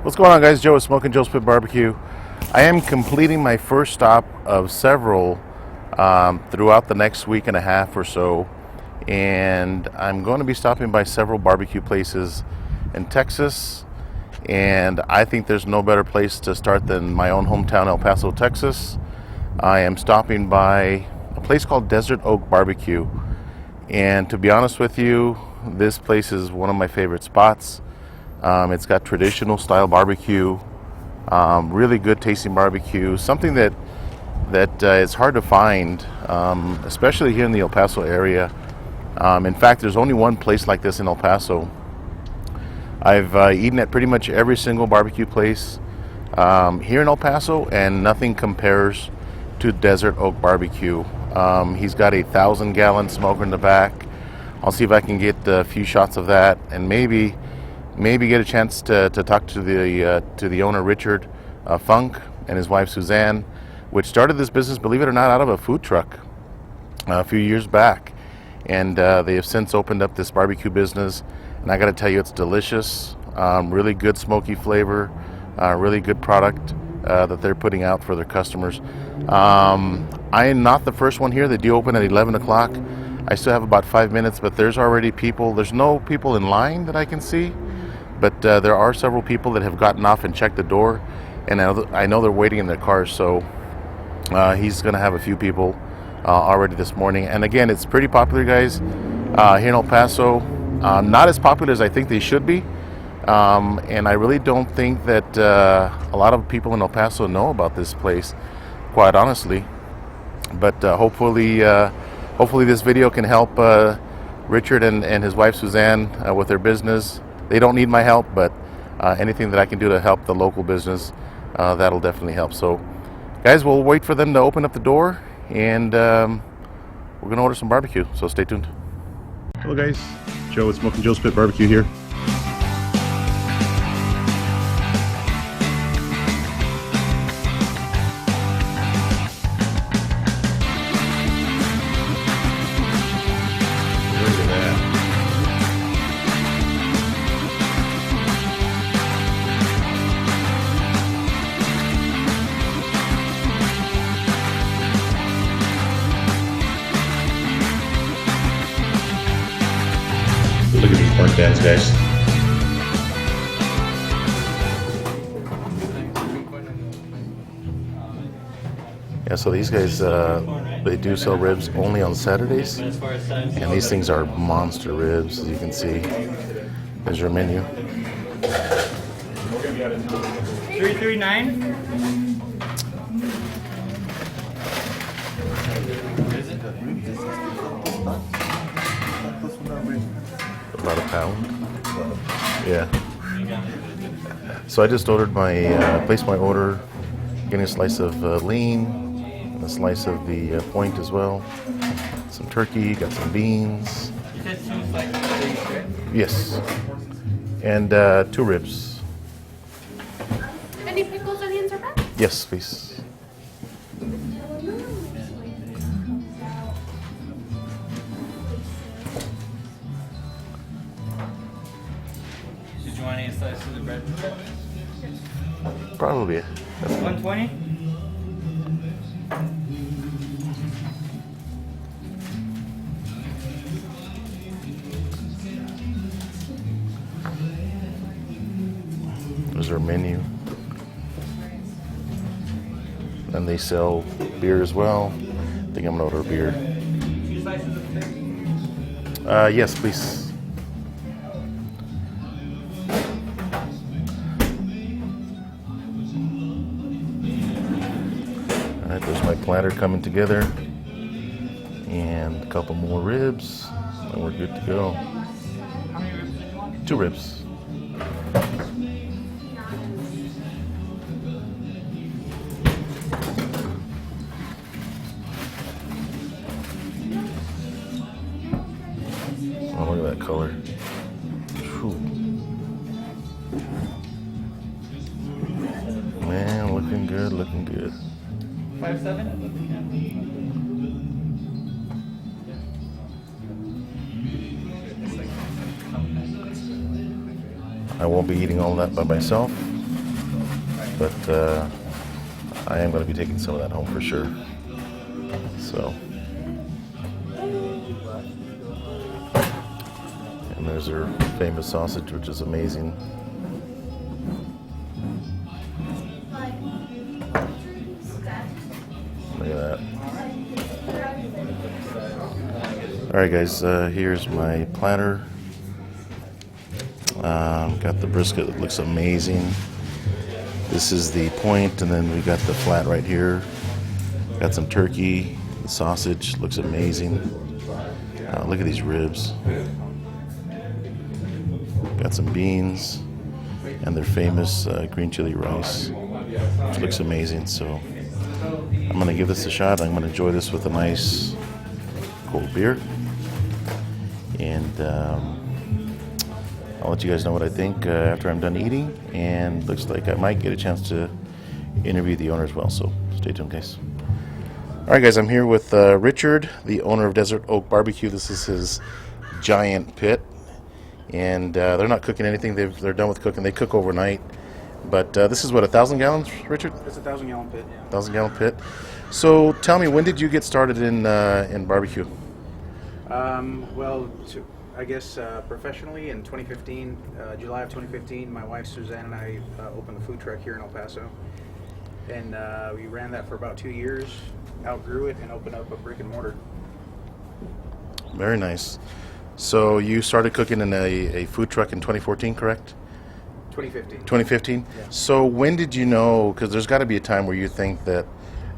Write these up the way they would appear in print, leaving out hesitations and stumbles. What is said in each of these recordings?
What's going on, guys? Joe with Smokin Joe's Pit Barbecue. I am completing my first stop of several throughout the next week and a half or so, and I'm going to be stopping by several barbecue places in Texas, and I think there's no better place to start than my own hometown, El Paso, Texas. I am stopping by a place called Desert Oak Barbecue, and to be honest with you, this place is one of my favorite spots. It's got traditional style barbecue, really good tasting barbecue, something that is hard to find, especially here in the El Paso area. In fact, there's only one place like this in El Paso. I've eaten at pretty much every single barbecue place here in El Paso, and nothing compares to Desert Oak Barbecue. He's got a 1,000-gallon smoker in the back. I'll see if I can get a few shots of that, and maybe get a chance to talk to the owner, Richard Funk, and his wife Suzanne, which started this business, believe it or not, out of a food truck a few years back, and they have since opened up this barbecue business. And I got to tell you, it's delicious, really good smoky flavor, really good product that they're putting out for their customers. I am not the first one here. They do open at 11 o'clock. I still have about 5 minutes, but there's already people. There's no people in line that I can see, but there are several people that have gotten off and checked the door, and I know they're waiting in their cars, so he's going to have a few people already this morning. And again, it's pretty popular, guys, here in El Paso. Not as popular as I think they should be, and I really don't think that a lot of people in El Paso know about this place, quite honestly. But hopefully this video can help Richard and his wife Suzanne with their business. They don't need my help, but anything that I can do to help the local business, that'll definitely help. So, guys, we'll wait for them to open up the door, and we're going to order some barbecue, so stay tuned. Hello, guys. Joe with Smokin Joe's Pit Barbecue here. Look at these burnt ends, guys. Yeah, so these guys, they do sell ribs only on Saturdays, and these things are monster ribs, as you can see. There's your menu. 339. About a pound. Yeah. So I just ordered placed my order, getting a slice of lean, and a slice of the point as well. Some turkey, got some beans. You said 2 slices of beef, right? Yes. And 2 ribs. Any pickles, onions, or peppers? Yes, please. Did you want any slice of the bread? Probably. 120? There's our menu. And they sell beer as well. I think I'm gonna order a beer. 2 slices of steak? Yes, please. All right, there's my platter coming together, and a couple more ribs, and we're good to go. How many ribs did you want? 2 ribs. Oh, look at that color. Whew. Man, looking good, looking good. 5-7? I won't be eating all that by myself. but I am going to be taking some of that home for sure. So, and there's their famous sausage, which is amazing. Look at that. Alright guys, here's my platter. Got the brisket that looks amazing. This is the point, and then we got the flat right here. Got some turkey. The sausage looks amazing. Look at these ribs. Got some beans and their famous green chili rice, which looks amazing. So I'm going to give this a shot. I'm going to enjoy this with a nice cold beer. And I'll let you guys know what I think after I'm done eating. And looks like I might get a chance to interview the owner as well. So stay tuned, guys. All right, guys, I'm here with Richard, the owner of Desert Oak BBQ. This is his giant pit. And they're not cooking anything. They're done with cooking. They cook overnight. But this is what, 1,000 gallons, Richard? It's a 1,000-gallon pit, yeah. 1,000-gallon pit. So tell me, when did you get started in barbecue? I guess professionally in 2015, July of 2015, my wife Suzanne and I opened a food truck here in El Paso. And we ran that for about 2 years, outgrew it, and opened up a brick and mortar. Very nice. So you started cooking in a food truck in 2014, correct? 2015. 2015? Yeah. So when did you know, because there's got to be a time where you think that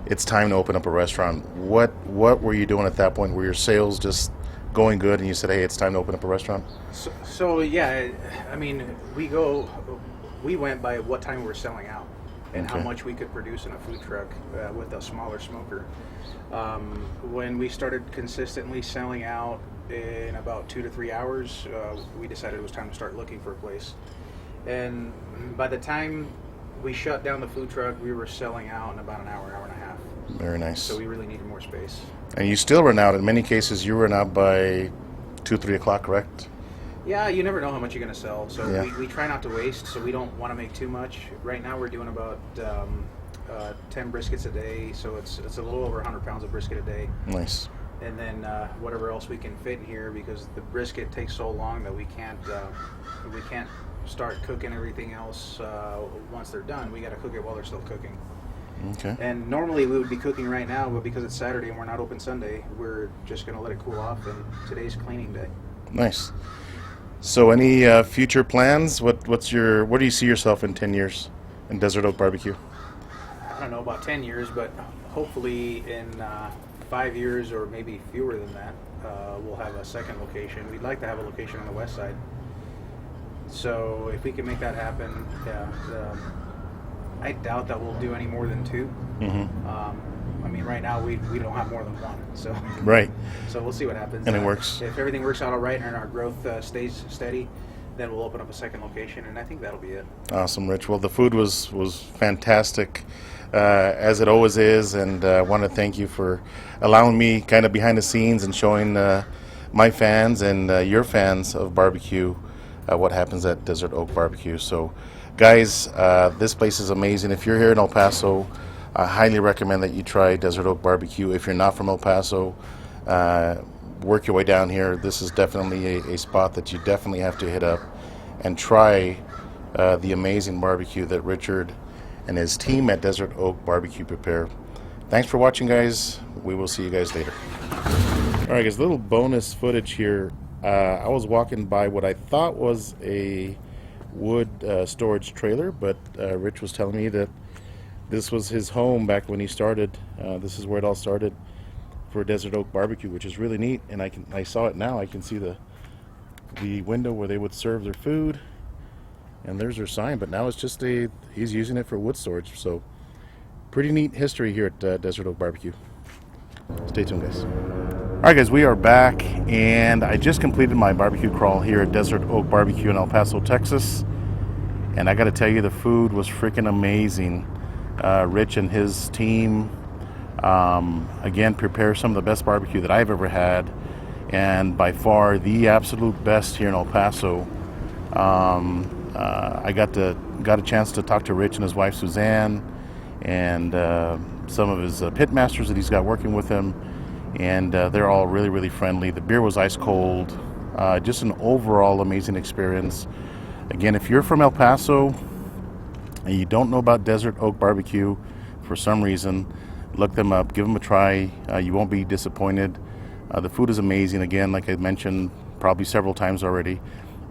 it's time to open up a restaurant. What were you doing at that point? Were your sales just going good and you said, hey, it's time to open up a restaurant? So yeah, I mean, we went by what time we were selling out and how Okay. much we could produce in a food truck with a smaller smoker. When we started consistently selling out in about 2 to 3 hours, we decided it was time to start looking for a place. And by the time we shut down the food truck, we were selling out in about an hour and a half. Very nice. So we really needed more space. And you still run out. In many cases, you run out by 2, 3 o'clock, correct? Yeah, you never know how much you're going to sell. So Yeah. we try not to waste, so we don't want to make too much. Right now we're doing about 10 briskets a day, so it's a little over 100 pounds of brisket a day. Nice. And then whatever else we can fit in here, because the brisket takes so long that we can't start cooking everything else once they're done. We got to cook it while they're still cooking. Okay. And normally we would be cooking right now, but because it's Saturday and we're not open Sunday, we're just going to let it cool off, and today's cleaning day. Nice. So any future plans? Where do you see yourself in 10 years in Desert Oak BBQ? I don't know about 10 years, but hopefully in 5 years or maybe fewer than that, we'll have a second location. We'd like to have a location on the west side. So if we can make that happen, I doubt that we'll do any more than 2. Mm-hmm. I mean, right now we don't have more than 1. So Right. So we'll see what happens. And it works. If everything works out all right and our growth stays steady, then we'll open up a second location, and I think that'll be it. Awesome, Rich. Well, the food was fantastic, as it always is, and I want to thank you for allowing me kind of behind the scenes and showing my fans and your fans of barbecue what happens at Desert Oak BBQ. So, guys, this place is amazing. If you're here in El Paso, I highly recommend that you try Desert Oak BBQ. If you're not from El Paso, work your way down here. This is definitely a spot that you definitely have to hit up and try the amazing barbecue that Richard and his team at Desert Oak BBQ prepare. Thanks for watching, guys. We will see you guys later. All right, guys, little bonus footage here. I was walking by what I thought was a wood storage trailer, but Rich was telling me that this was his home back when he started. This is where it all started for Desert Oak BBQ, which is really neat. And I saw it now. I can see the window where they would serve their food, and there's their sign. But now it's just he's using it for wood storage. So pretty neat history here at Desert Oak BBQ. Stay tuned, guys. All right, guys, we are back, and I just completed my barbecue crawl here at Desert Oak BBQ in El Paso, Texas. And I got to tell you, the food was freaking amazing. Rich and his team, again, prepare some of the best barbecue that I've ever had, and by far the absolute best here in El Paso. I got a chance to talk to Rich and his wife Suzanne, and some of his pitmasters that he's got working with him, and they're all really, really friendly. The beer was ice cold. Just an overall amazing experience. Again, if you're from El Paso and you don't know about Desert Oak Barbecue for some reason, look them up, give them a try. You won't be disappointed. The food is amazing. Again, like I mentioned probably several times already,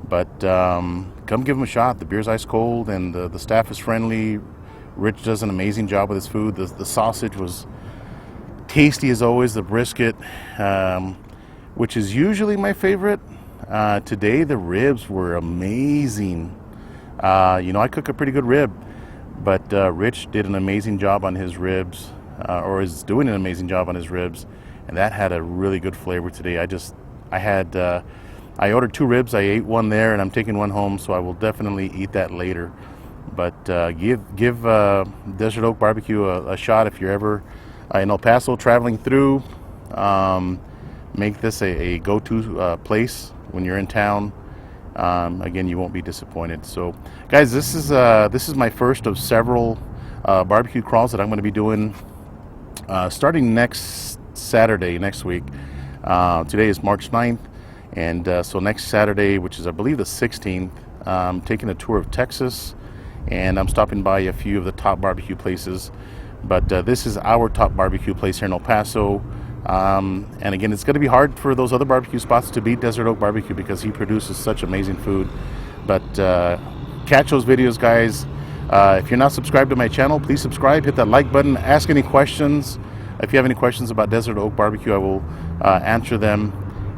but come give them a shot. The beer's ice cold and the staff is friendly. Rich does an amazing job with his food. The sausage was tasty as always. The brisket, which is usually my favorite. Today the ribs were amazing. I cook a pretty good rib, but Rich did an amazing job on his ribs, or is doing an amazing job on his ribs, and that had a really good flavor today. I ordered 2 ribs. I ate one there, and I'm taking one home, so I will definitely eat that later. But give Desert Oak Barbecue a shot if you're ever in El Paso traveling through. Make this a go-to place when you're in town. Again, you won't be disappointed. So, guys, this is my first of several barbecue crawls that I'm going to be doing starting next Saturday, next week. Today is March 9th, and so next Saturday, which is I believe the 16th, I'm taking a tour of Texas, and I'm stopping by a few of the top barbecue places. But this is our top barbecue place here in El Paso. And again, it's going to be hard for those other barbecue spots to beat Desert Oak Barbecue because he produces such amazing food. But catch those videos, guys. If you're not subscribed to my channel, please subscribe, hit that like button, ask any questions. If you have any questions about Desert Oak Barbecue, I will answer them.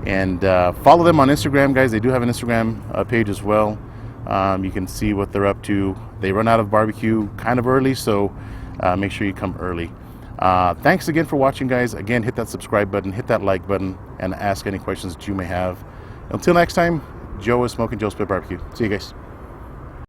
And follow them on Instagram, guys. They do have an Instagram page as well. You can see what they're up to. They run out of barbecue kind of early, so make sure you come early. Thanks again for watching, guys. Again, hit that subscribe button, hit that like button, and ask any questions that you may have. Until next time, Joe is Smokin Joe Spit Barbecue. See you guys.